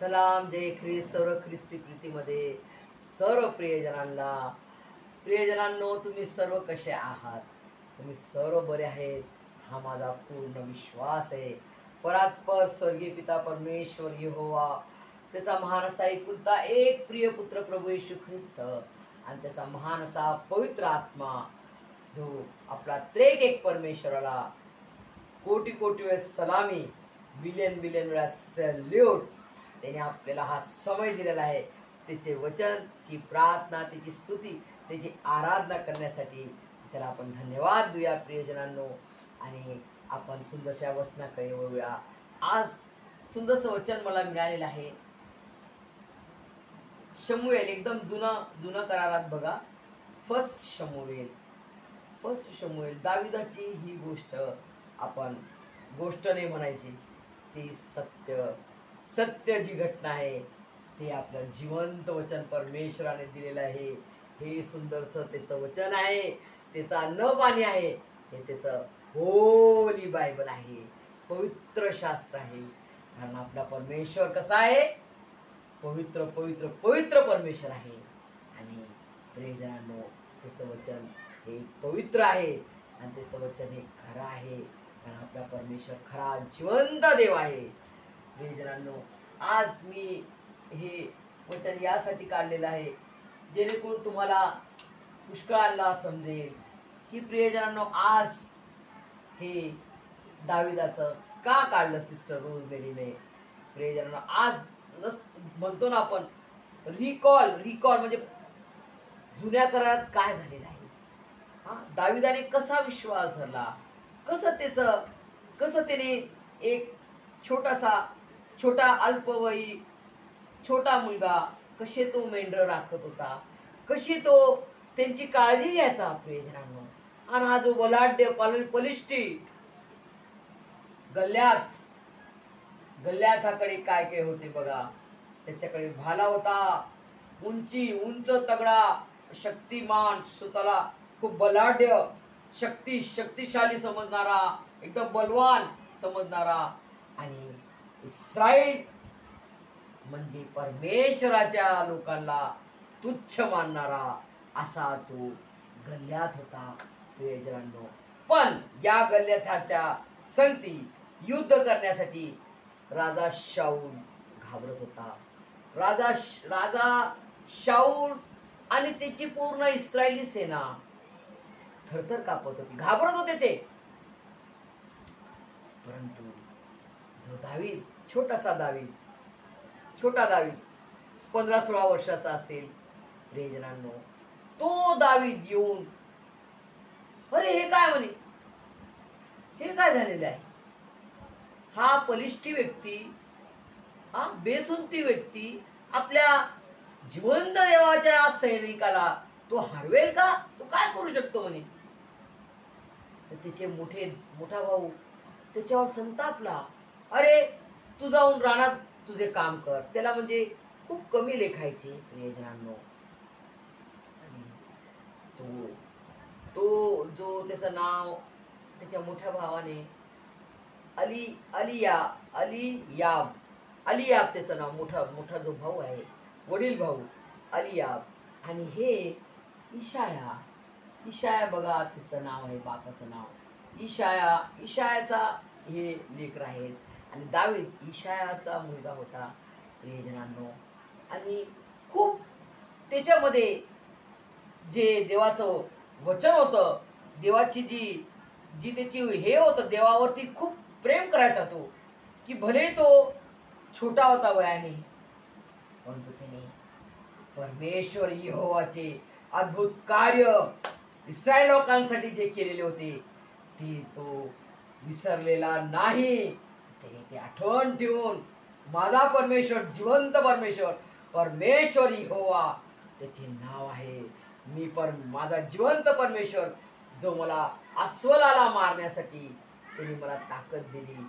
सलाम जय ख्रिस्त सर्व ख्रिस्ती प्रीतीमध्ये सर्व प्रियजनांनो तुम्ही सर्व कसे आहात? तुम्ही सर्व बरे आहेत हा माझा पूर्ण विश्वास आहे। परात्पर स्वर्गीय पिता परमेश्वर यहोवा, त्याचा महान असा एकुलता एक प्रिय पुत्र प्रभू येशू ख्रिस्त आणि त्याचा महान असा पवित्र आत्मा जो आपला त्रेक एक परमेश्वराला कोटी कोटी वेळेस सलामी, बिलियन बिलियन वेळा सॅल्यूट। त्याने आपल्याला हा समय दिलेला आहे त्याचे वचन, त्याची प्रार्थना, त्याची स्तुती, त्याची आराधना करण्यासाठी त्याला आपण धन्यवाद देऊया प्रियजनांनो। आणि आपण सुंदरशा वचनाकडे वळूया। आज सुंदरसं वचन मला मिळालेलं आहे शमूएल, एकदम जुना करारात बघा, फर्स्ट शमूएल दाविदाची ही गोष्ट आपण गोष्ट नाही म्हणायची, ती सत्य जी घटना आहे ते आपलं जिवंत वचन परमेश्वराने दिलेलं आहे। हे सुंदरसं त्याचं वचन आहे, त्याचा न पाणी आहे, हे त्याचं होली बायबल आहे, पवित्र शास्त्र आहे। कारण आपला परमेश्वर कसा आहे? पवित्र पवित्र पवित्र परमेश्वर आहे। आणि प्रियजनांनो, त्याचं वचन हे पवित्र आहे आणि त्याचं वचन हे खरं आहे, कारण आपला परमेश्वर खरा जिवंत देव आहे। प्रियजनांनो, आज मी हे वचन यासाठी काढलेलं आहे जेणेकरून तुम्हाला पुष्कळांना समजेल की प्रियजनांनो, आज हे दाविदाचं का काढलं सिस्टर रोजमेरीने। प्रियजनांनो, आज म्हणतो ना आपण रिकॉल म्हणजे जुन्या करारात काय झालेलं आहे, दाविदाने कसा विश्वास धरला, कसं त्याने एक छोटा अल्पवयी छोटा मुलगा कसे तो मेंढर राखत होता, कशी तो त्यांची काळजी घ्यायचा प्रियजनांनो। आणि हा जो बलाढ्य बलिष्ठी गल्ल्याथाकडे काय काय होते बघा, त्याच्याकडे भाला होता, उंच तगडा, शक्तिमान, स्वतःला खूप बलाढ्य शक्तिशाली समजणारा, एकदम बलवान समजणारा, आणि इस्राईल म्हणजे परमेश्वराच्या लोकांना तुच्छ मानणारा असा तो गल्ल्यात होता प्रियजनांनो। पण या गल्ल्याथाच्या संगती युद्ध करण्यासाठी राजा शाऊल घाबरत होता। राजा शाऊल आणि त्याची पूर्ण इस्रायली सेना थरथर कापत होती, घाबरत होते ते। परंतु जो दावीद, छोटा दावीद 15-16 वर्षाचा असेल प्रियजनांनो, तो दावीद येऊन, अरे हे काय म्हणे, हे काय झालेलं आहे? हा बलिष्ठी व्यक्ती, बेसुंती व्यक्ती आपल्या जिवंत देवाच्या सैनिकाला तो हरवेल का? तो काय करू शकतो म्हणे। तर त्याचे मोठा भाऊ त्याच्यावर संतापला, अरे तू जाऊन रानात तुझे काम कर। त्याला म्हणजे खूप कमी लेखायचे प्रियजनांनो। आणि तो जो त्याचं नाव त्याच्या मोठ्या भावाने अलियाब त्याचं नाव, मोठा जो भाऊ आहे, वडील भाऊ अलियाब, आणि हे इशाया बघा त्याचं नाव आहे, बापाचं नाव इशायाचा हे लेकर आहेत। आणि दावीद इशायाचा मुलगा होता प्रियजनांनो। आणि खूप त्याच्यामध्ये जे देवाचं वचन होतं, देवाची जी त्याची हे होतं, देवावरती खूप प्रेम करायचा तो, की भले तो छोटा होता वयाने, परंतु त्याने परमेश्वर यहोवाचे अद्भुत कार्य इस्रायल लोकांसाठी जे केलेले होते ते तो विसरलेला नाही। त्याने ते आठवण ठेवून, माझा परमेश्वर जिवंत परमेश्वर यहोवा त्याचे नाव आहे, माझा जिवंत परमेश्वर जो मला अस्वलाला मारण्यासाठी त्यांनी मला ताकद दिली,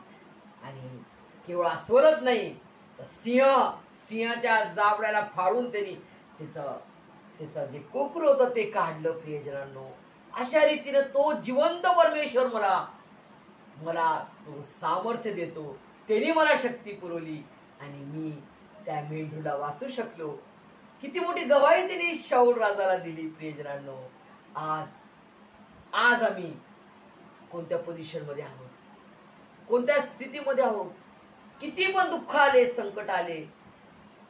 आणि केवळ अस्वलच नाही तर सिंहाच्या जाबड्याला फाडून त्यांनी त्याचं जे कोकरू होतं ते काढलं प्रियजनांनो। अशा रीतीने तो जिवंत परमेश्वर मला तो सामर्थ्य देतो, त्यांनी मला शक्ती पुरवली, आणि मी त्या मेंढरूला वाचू शकलो. किती मोठी गवाही तिने शाऊल राजाला दिली. प्रियजनांनो, आज आज आम्ही कोणत्या पोझिशन मध्ये आहोत, कोणत्या स्थितीमध्ये आहोत, किती पण दुःख आले, संकट आले,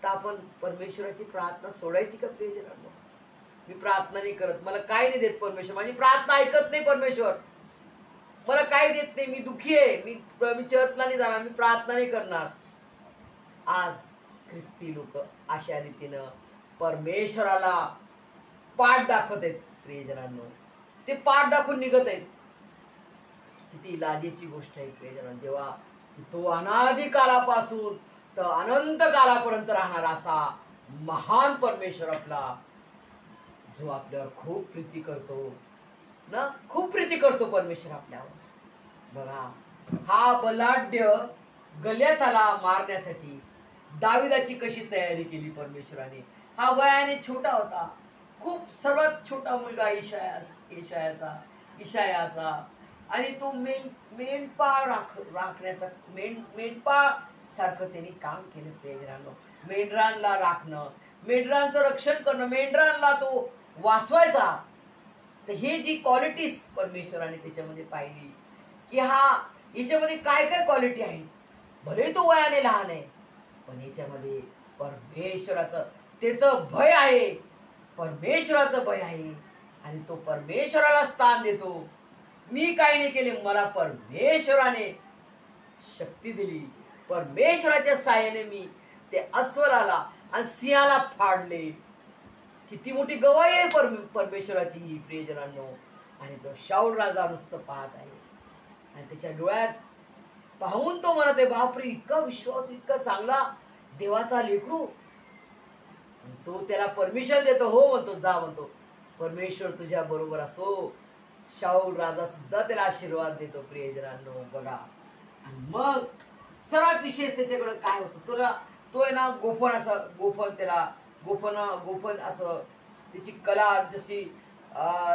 तर आपण परमेश्वराची प्रार्थना सोडायची का? प्रियजनांनो, मी प्रार्थना नाही करत, मला काय नाही देत परमेश्वर, माझी प्रार्थना ऐकत नाही परमेश्वर, मला काय देत नाही, मी दुःखी आहे, मी चर्चला नाही जाणार, मी प्रार्थना नाही करणार. आज ख्रिस्ती लोक अशा रीतीनं परमेश्वराला पाठ दाखवत आहेत. प्रियजनांनो, ते पाठ दाखवून निघत आहेत. किती लाजेची गोष्ट आहे प्रियजनांनो, जेव्हा तो अनादी काळापासून तर अनंत काळापर्यंत राहणारा असा महान परमेश्वर आपला, जो आपल्यावर खूप प्रीती करतो ना, खूप प्रीती करतो परमेश्वर आपल्यावर. बघा, हा बलाढ्य गलियाथाला मारण्यासाठी दाविदाची कशी तयारी केली परमेश्वराने. हा वयाने छोटा होता, खूप सर्वात छोटा मुलगा इशायाचा, आणि तो मेंढपाळ राखण्याचा, मेंढपाळ सारखं त्यांनी काम केलं. प्रियजनांनो, मेंढरांना राखणं, मेंढरांचं रक्षण करणं, मेंढरांना तो वाचवायचा. तर हे जी क्वालिटीज परमेश्वराने त्याच्यामध्ये पाहिली, की याच्यामध्ये काय काय क्वालिटी आहेत. भले तो वयाने लहान आहे, पण याच्यामध्ये परमेश्वराचं त्याचं भय आहे, परमेश्वराचं भय आहे, आणि तो परमेश्वराला स्थान देतो. मी काही नाही केले, मला परमेश्वराने शक्ती दिली, परमेश्वराच्या साहाय्याने मी ते अस्वलाला आणि सिंहाला फाडले. किती मोठी गवाही आहे परमेश्वराची ही प्रियजनांनो. आणि तो शाऊल राजा नुसतं पाहत आहे, आणि त्याच्या डोळ्यात पाहून तो म्हणत आहे, बापरे, इतका विश्वास, इतका चांगला देवाचा लेकरू. तो त्याला परमिशन देतो, हो म्हणतो, जा म्हणतो, परमेश्वर तुझ्या बरोबर असो. शाऊल राजा सुद्धा त्याला आशीर्वाद देतो. प्रियजनांनो, बघा, आणि मग सर्वात विशेष त्याच्याकडे काय होतं, तो आहे ना, गोफन असं त्याची कला, जशी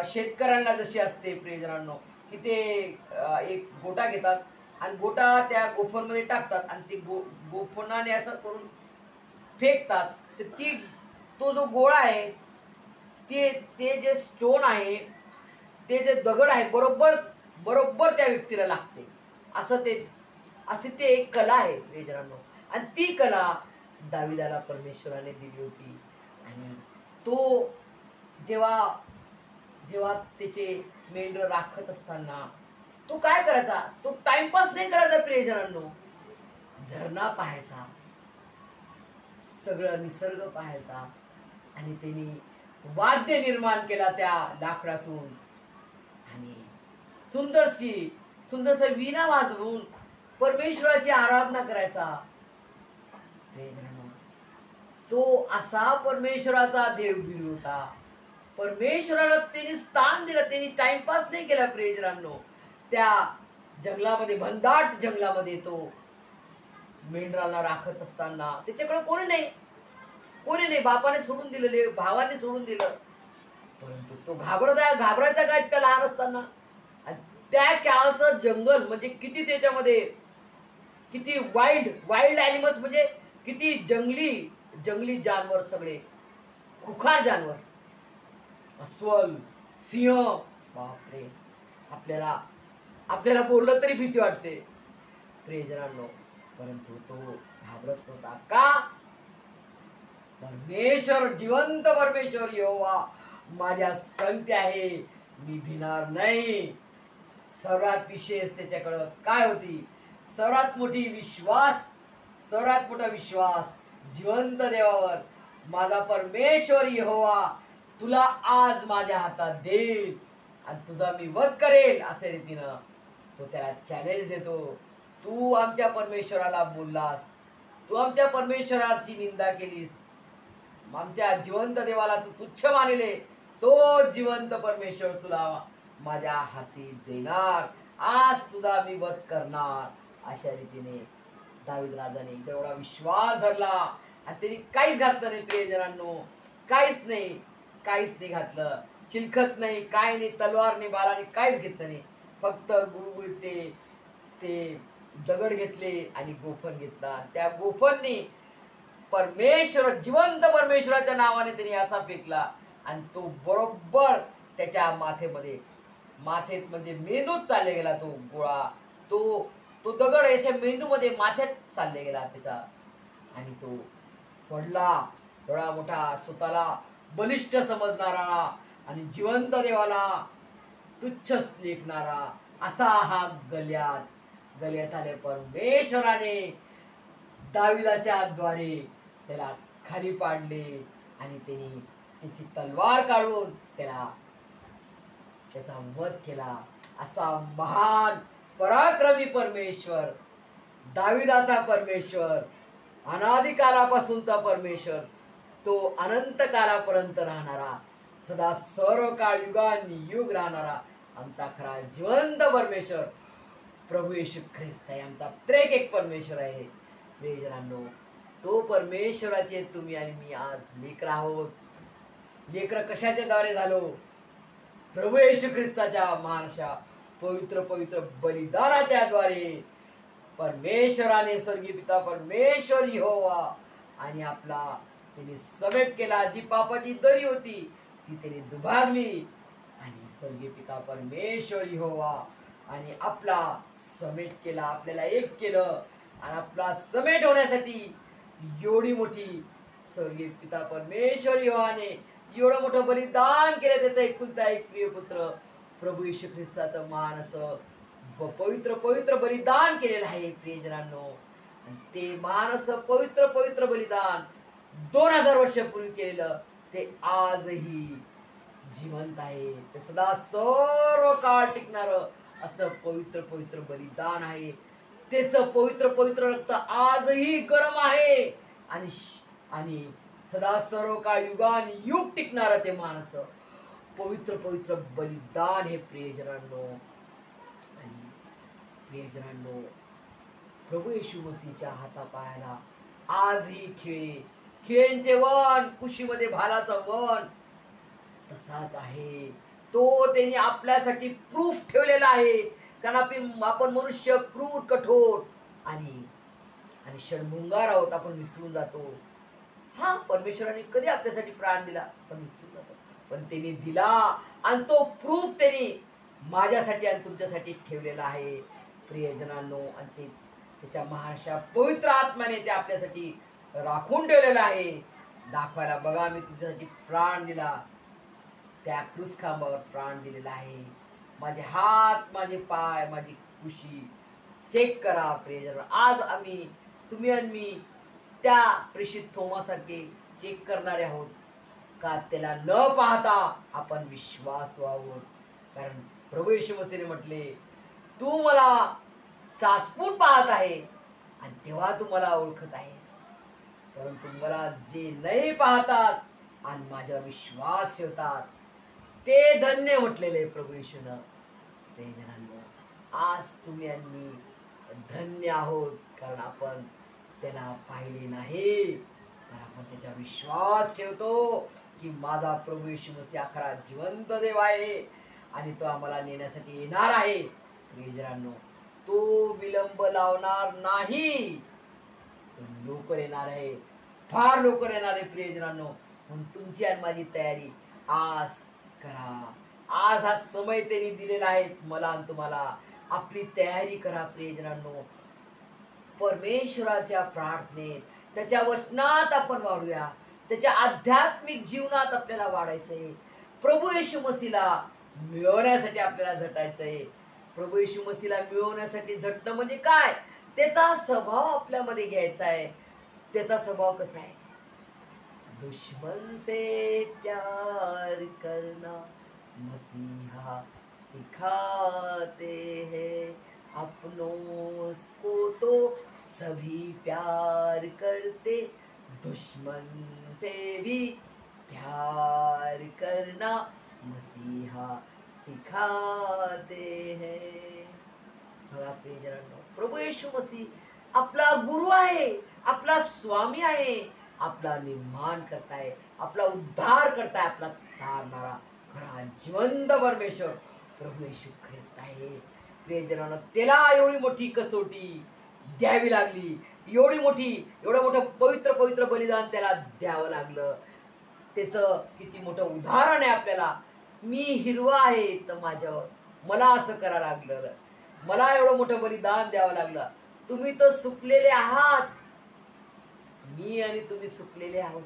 शेतकऱ्यांना जशी असते प्रियजनांनो, की ते एक गोटा घेतात आणि गोटा त्या गोफनमध्ये टाकतात, आणि ते गोफनाने असं करून फेकतात. तर तो जो गोळा आहे, ते जे स्टोन आहे, ते जे दगड आहे, बरोबर त्या व्यक्तीला लागते. असे ते एक कला आहे प्रियजनांनो. आणि ती कला दाविदाला परमेश्वराने दिली होती. आणि तो जेव्हा त्याचे मेंढर राखत असताना तो काय करायचा, तो टाइमपास नाही करायचा प्रियजनांनो. झरणा पाहायचा, सगळं निसर्ग पाहायचा, आणि त्यांनी वाद्य निर्माण केला त्या लाकडातून, आणि सुंदरशी वीणा वाजवून परमेश्वराची आराधना करायचा. तो असा परमेश्वराचा देवगीर होता. परमेश्वराला त्यांनी स्थान दिलं, त्यांनी टाइमपास नाही केला. प्रियजनांनो, त्या जंगलामध्ये, भन्दाट जंगलामध्ये तो मेंढराला राखत असताना त्याच्याकडे कोणी नाही, बापाने सोडून दिलेले, भावाने सोडून दिलं, परंतु तो घाबरायचा काय इतका लहान असताना. त्या काळचं जंगल म्हणजे किती, त्याच्यामध्ये किती वाईल्ड ॲनिमल्स, म्हणजे किती जंगली जानवर, सगळे खुखार जानवर, अस्वल, सिंह, बापरे, आपल्याला बोललं तरी भीती वाटते प्रियजनांनो. परंतु तो घाबरत नव्हता. का? परमेश्वर, जिवंत परमेश्वर यहोवा माझ्या संगती आहे, मी भिणार नाही. सर्वात विशेष त्याच्याकडं काय होती, सर्वात मोठा विश्वास जिवंत देवावर. माझा परमेश्वर यहोवा तुला आज माझ्या हातात देईल आणि तुझा मी वध करेल, अशा रीतीनं तो त्याला चॅलेंज देतो. तू आमच्या परमेश्वराला बोललास, तू आमच्या परमेश्वराची निंदा केलीस, आमच्या जिवंत देवाला तू तुच्छ मानले, तो जिवंत परमेश्वर तुला माझ्या हाती देणार, आज तुझा मी वध करणार. अशा रीतीने दावीद राजाने तेवढा विश्वास धरला, आणि त्यांनी काहीच घातलं नाही प्रियजनांनो, काहीच नाही घातलं, चिलखत नाही, काय नाही, तलवार नाही, बाराने काहीच घेतलं नाही. फक्त गुळगुळीत ते दगड घेतले आणि गोफन घेतला. त्या गोफनने परमेश्वर, जिवंत परमेश्वराच्या नावाने त्यांनी असा फेकला आणि तो बरोबर त्याच्या माथेत म्हणजे मेंदूत चालले गेला तो गोळा, तो तो दगड अशा मेंदूमध्ये माथ्यात चालले गेला त्याचा, आणि तो पडला. एवढा मोठा स्वतःला बलिष्ठ समजणारा आणि जिवंत देवाला तुच्छ लेखणारा असा हा गलियात आले परमेश्वराने दाविदाच्या द्वारे त्याला खाली पाडले आणि त्यांनी त्याची तलवार काढून त्याचा वध केला. असा महान पराक्रमी परमेश्वर, दाविदाचा परमेश्वर, अनादिकालापासूनचा परमेश्वर, तो अनंत कालापर्यंत राहणारा, सदा सर्व काळ युगानुयुग राहणारा आमचा खरा जिवंत परमेश्वर प्रभू येशू ख्रिस्त आहे. आमचा त्रेक एक परमेश्वर आहे. प्रियजनांनो, तो परमेश्वराचे तुम्ही आणि मी आज लेकर आहोत. लेकर कशाच्या द्वारे झालो? प्रभू येशू ख्रिस्ताच्या महानशा पवित्र पवित्र बलिदानाच्या द्वारे. परमेश्वराने, स्वर्गीय पिता परमेश्वर यहोवा आणि आपला त्याने समेट केला. जी पापाची दरी होती ती त्याने दुभागली आणि स्वर्गीय पिता परमेश्वर यहोवा आणि आपला समेट केला, आपल्याला एक केलं. आणि आपला समेट होण्यासाठी एवढी मोठी स्वर्गीय पिता परमेश्वर यहोवाने एवढं मोठं बलिदान केलं. त्याचा एकुलता एक प्रिय पुत्र प्रभू येशू ख्रिस्ताचं महान असं पवित्र पवित्र बलिदान केलेलं आहे. प्रियजनांनो, ते महान असं पवित्र पवित्र बलिदान 2000 वर्षापूर्वी केलेलं ते आजही जिवंत आहे. ते सदा सर्व काळ टिकणारं असं पवित्र पवित्र बलिदान आहे. त्याचं पवित्र पवित्र रक्त आजही गरम आहे आणि सदा सर्व काळ युगान युग टिकणारं ते माणस पवित्र पवित्र बलिदान हे. प्रियजनांनो, प्रभू येशू मसीहच्या हातापायाला आजही खिळ्यांचे वन, कुशीमध्ये भालाचं वन तसाच आहे. तो त्यांनी आपल्यासाठी प्रूफ ठेवलेला आहे. कारण आपण मनुष्य क्रूर, कठोर आणि षडमुंगार आहोत. आपण विसरून जातो. हा, परमेश्वराने कधी आपल्यासाठी प्राण दिला पण विसरून जातो. पण त्यांनी दिला आणि तो प्रूफ त्यांनी माझ्यासाठी आणि तुमच्यासाठी ठेवलेला आहे. प्रियजनांनो, आणि ते त्याच्या महाशा पवित्र आत्म्याने ते आपल्यासाठी राखून ठेवलेलं आहे. दाखवायला, बघा मी तुमच्यासाठी प्राण दिला, त्या क्रूस खांबावर प्राण दिलेला आहे. माझे हात, माझे पाय, माझी कुशी चेक करा. प्रियजन, आज तुम्ही आणि मी त्या प्रेषित थोमासारखे चेक करणारे आहोत का? त्याला न पाहता आपण विश्वास आहोत. कारण प्रभू येशू मसीहने म्हटले, तू मला चाचपून पाहत आहे आणि तेव्हा तू मला ओळखत आहेस. परंतु मला जे नाही पाहतात आणि माझ्यावर विश्वास ठेवतात ते धन्य म्हटलेले प्रभू येशूनं. प्रियजनांनो, आज तुम्ही आणि मी धन्य आहोत. कारण आपण त्याला पाहिले नाही, तर आपण त्याच्यावर विश्वास ठेवतो की माझा प्रभू येशू मसीह खरा जिवंत देव आहे आणि तो आम्हाला नेण्यासाठी येणार आहे. प्रियजनांनो, तो विलंब लावणार नाही, तो लवकर येणार आहे, फार लवकर येणार आहे. प्रियजनांनो, म्हणून तुमची आणि माझी तयारी आज करा. आज हा समय त्यांनी दिलेला आहे मला आणि तुम्हाला. आपली तयारी करा. प्रियजनांनो, परमेश्वराच्या प्रार्थनेत, त्याच्या वचनात आपण वाढूया. त्याच्या आध्यात्मिक जीवनात आपल्याला वाढायचंय. प्रभू येशू मसीहला मिळवण्यासाठी आपल्याला झटायचंय. प्रभू येशू मसीहला मिळवण्यासाठी झटणं म्हणजे काय? त्याचा स्वभाव आपल्यामध्ये घ्यायचा आहे. त्याचा स्वभाव कसा आहे? दुश्मन से प्यार करना मसीहा सिखाते हैं, अपनों को तो सभी प्यार करते, दुश्मन से भी प्यार करना मसीहा सिखाते हैं. बघा प्रियजनांनो, प्रभू येशू मसीह आपला गुरु आहे, आपला स्वामी आहे, आपला निर्माण करताय, आपला उद्धार करताय, आपला तारणारा खरा जिवंत परमेश्वर प्रभू येशू ख्रिस्त आहे. प्रियजनांनो, त्याला एवढी मोठी कसोटी द्यावी लागली. एवढं मोठं पवित्र पवित्र बलिदान त्याला द्यावं लागलं. त्याचं किती मोठं उदाहरण आहे आपल्याला. मी हिरवा आहे तर मला असं करावं लागलं, मला एवढं मोठं बलिदान द्यावं लागलं. तुम्ही तर सुकलेले आहात, मी आणि तुम्ही सुकलेले आहोत.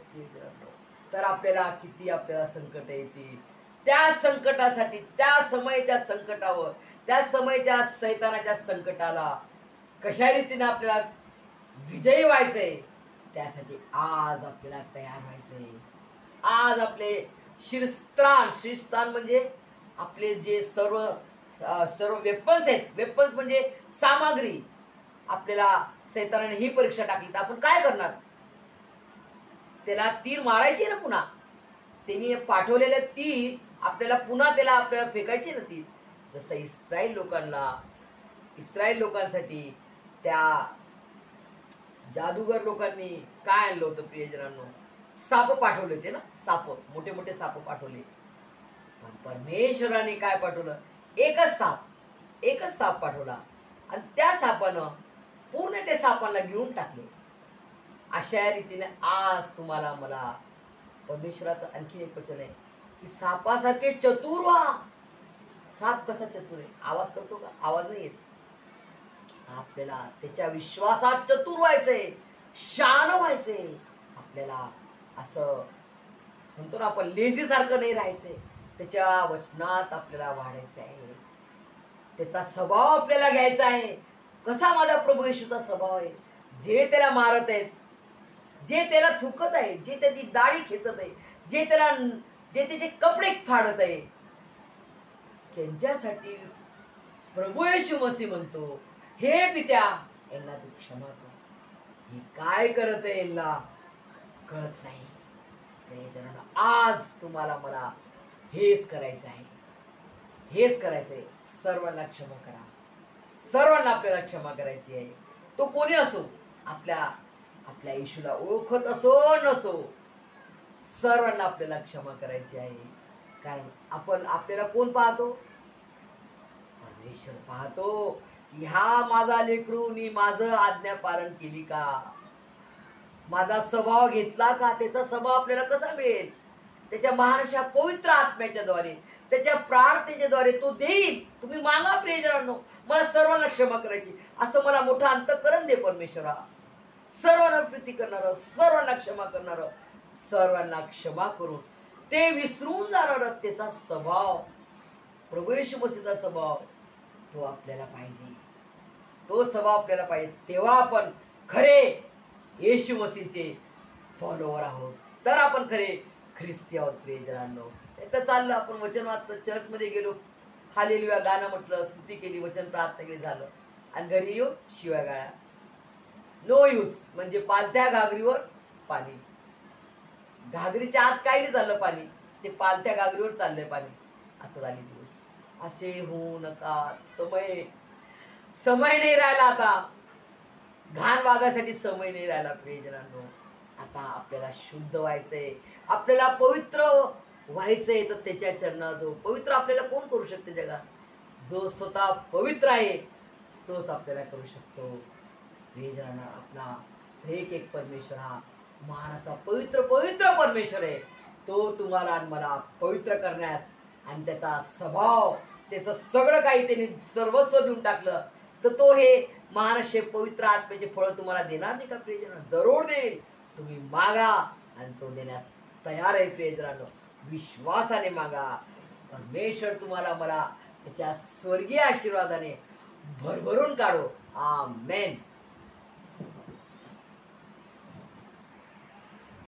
तर आपल्याला आपल्याला संकट येते. त्या संकटासाठी, त्या समयच्या संकटावर, त्या समयच्या सैतानाच्या संकटाला कशा रीतीने आपल्याला विजयी व्हायचंय, त्यासाठी आज आपल्याला तयार व्हायचंय. आज आपले शिरस्त्राण म्हणजे आपले जे सर्व वेपन्स आहेत. वेपन्स म्हणजे सामग्री. आपल्याला सैतानाने ही परीक्षा टाकली तर आपण काय करणार? त्याला तीर मारायची ना पुन्हा. त्यांनी पाठवलेल्या तीर आपल्याला पुन्हा आपल्याला फेकायची ना ती. जसं इस्रायल लोकांसाठी त्या जादूगर लोकांनी काय आणलं होतं प्रियजनांनो? साप पाठवले होते ना. मोठे मोठे साप पाठवले. पण परमेश्वराने काय पाठवलं? एकच साप पाठवला. आणि त्या सापानं पूर्ण त्या सापांना गिळून टाकले. अशा रीतीने आज तुम्हाला मला परमेश्वराचं आणखी एक वचन आहे की सापासारखे चतुर व्हा. साप कसा चतुर आहे? आवाज करतो का? आवाज नाही येत. आपल्याला त्याच्या विश्वासात चतुर व्हायचंय, शान व्हायचंय. आपल्याला असं म्हणतो ना आपण, लेझी सारखं नाही राहायचंय. त्याच्या वचनात आपल्याला वाढायचं आहे. त्याचा स्वभाव आपल्याला घ्यायचा आहे. कसा माझा प्रभू येशूचा स्वभाव आहे? जे त्याला मारत आहेत, जे त्याला थुकत आहे, जे त्याची दाढी खेचत आहे, जे त्याचे कपडे फाडत आहे, त्यांच्यासाठी प्रभू येशू मसीह म्हणतो, हे पित्या, यांना तू क्षमा कर. हे काय करत आहे यांना कळत नाही. आज तुम्हाला मला हेच करायचं आहे. सर्वांना क्षमा करा. सर्वांना आपल्याला क्षमा करायची आहे. तो कोणी असो, आपल्या येशूला ओळखत असो नसो, सर्वांना आपल्याला क्षमा करायची आहे. कारण आपल्याला कोण पाहतो? परमेश्वर पाहतो की हा माझा लेकरूनी माझं आज्ञा पालन केली का, माझा स्वभाव घेतला का. त्याचा स्वभाव आपल्याला कसा मिळेल? त्याच्या महाराष्ट्र पवित्र आत्म्याच्या द्वारे, त्याच्या प्रार्थनेच्या द्वारे तो देईल. तुम्ही मागा प्रियजनांनो, मला सर्वांना क्षमा करायची. असं मला मोठं अंतःकरण दे परमेश्वरा. सर्वांना प्रीती करणारं, सर्वांना क्षमा करणारं, सर्वांना क्षमा करून ते विसरून जाणार त्याचा स्वभाव, प्रभू येशू मसीहचा स्वभाव, तो आपल्याला पाहिजे. तो स्वभाव आपल्याला पाहिजे. तेव्हा आपण खरे येशू मसीहचे फॉलोवर आहोत. तर आपण खरे ख्रिस्ती आहोत प्रियजनांनो. एकदा चाललं आपण वचन वाचलं, चर्चमध्ये गेलो, हालेलुया गाणं म्हटलं, स्तुती केली, वचन प्रार्थना केली, झालं. आणि घरी येऊन शिव्या गाळ्या. No use. म्हणजे पालथ्या घागरीवर पाणी. घागरीच्या आत काही नाही झालं पाणी, ते पालथ्या घागरीवर चाललंय पाणी. असं झाली ती गोष्ट. असे होऊ नका. समय नाही राहिला आता. घाण वागासाठी समय नाही राहिला प्रियजनांनो. आता आपल्याला शुद्ध व्हायचंय, आपल्याला पवित्र व्हायचंय. तर त्याच्या चरणाजवळ पवित्र आपल्याला कोण करू शकते जगात? जो स्वतः पवित्र आहे तोच आपल्याला करू शकतो. प्रियजनांना आपला एक परमेश्वर हा महान असा पवित्र पवित्र परमेश्वर आहे. तो तुम्हाला आणि मला पवित्र करण्यास, आणि त्याचा स्वभाव, त्याचं सगळं काही त्याने सर्वस्व देऊन टाकलं, तर तो हे महान असे पवित्र आत्म्याचे फळं तुम्हाला देणार नाही का प्रियजनांनो? जरूर देईल. तुम्ही मागा आणि तो देण्यास तयार आहे प्रियजनांनो. विश्वासाने मागा. परमेश्वर तुम्हाला मला त्याच्या स्वर्गीय आशीर्वादाने भरभरून काढो. आमेन.